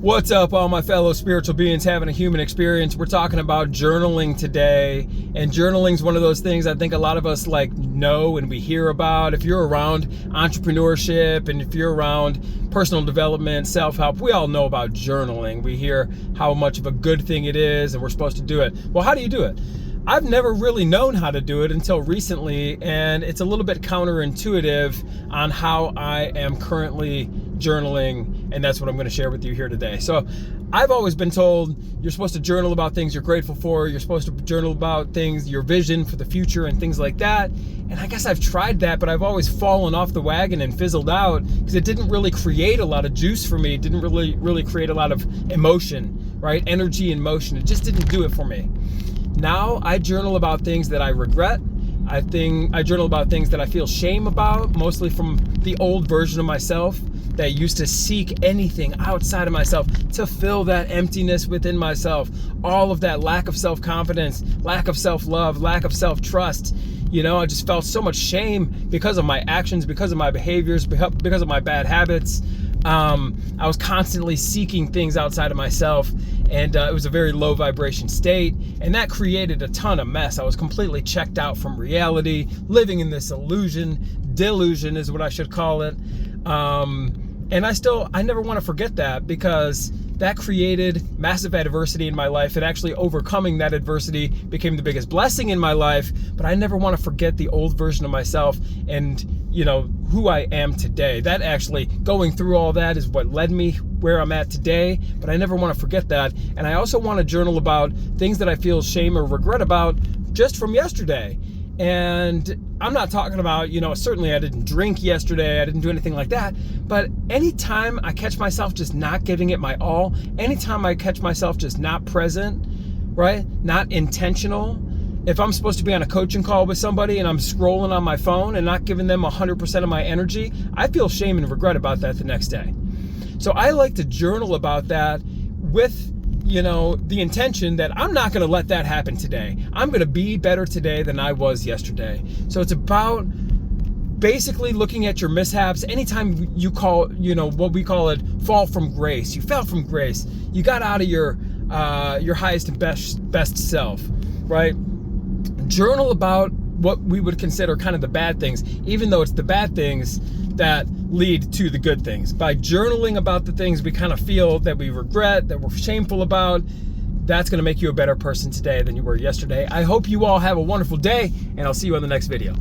What's up, all my fellow spiritual beings having a human experience? We're talking about journaling today, and journaling is one of those things I think a lot of us know and we hear about. If you're around entrepreneurship and if you're around personal development, self-help, we all know about journaling. We hear how much of a good thing it is and we're supposed to do it. Well, how do you do it? I've never really known how to do it until recently, and it's a little bit counterintuitive on how I am currently journaling, and that's what I'm going to share with you here today. So I've always been told you're supposed to journal about things you're grateful for, you're supposed to journal about things, your vision for the future and things like that. And I guess I've tried that, but I've always fallen off the wagon and fizzled out because it didn't really create a lot of juice for me. It didn't really create a lot of emotion, right? Energy and motion. It just didn't do it for me. Now I journal about things that I regret. I journal about things that I feel shame about, mostly from the old version of myself that used to seek anything outside of myself to fill that emptiness within myself. All of that lack of self-confidence, lack of self-love, lack of self-trust. You know, I just felt so much shame because of my actions, because of my behaviors, because of my bad habits. I was constantly seeking things outside of myself, and it was a very low vibration state, and that created a ton of mess. I was completely checked out from reality, living in this delusion is what I should call it. And I never want to forget that, because that created massive adversity in my life, and actually overcoming that adversity became the biggest blessing in my life. But I never want to forget the old version of myself and, you know, who I am today. That actually, going through all that is what led me where I'm at today, but I never want to forget that. And I also want to journal about things that I feel shame or regret about just from yesterday. And I'm not talking about, you know, certainly I didn't drink yesterday, I didn't do anything like that, but anytime I catch myself just not giving it my all, anytime I catch myself just not present, right, not intentional, if I'm supposed to be on a coaching call with somebody and I'm scrolling on my phone and not giving them 100% of my energy, I feel shame and regret about that the next day. So I like to journal about that with, you know, the intention that I'm not going to let that happen today. I'm going to be better today than I was yesterday. So it's about basically looking at your mishaps. Anytime you call, you know, what we call it, fall from grace. You fell from grace. You got out of your highest and best self, right? Journal about what we would consider kind of the bad things, even though it's the bad things that lead to the good things. By journaling about the things we kind of feel that we regret, that we're shameful about, that's going to make you a better person today than you were yesterday. I hope you all have a wonderful day, and I'll see you on the next video.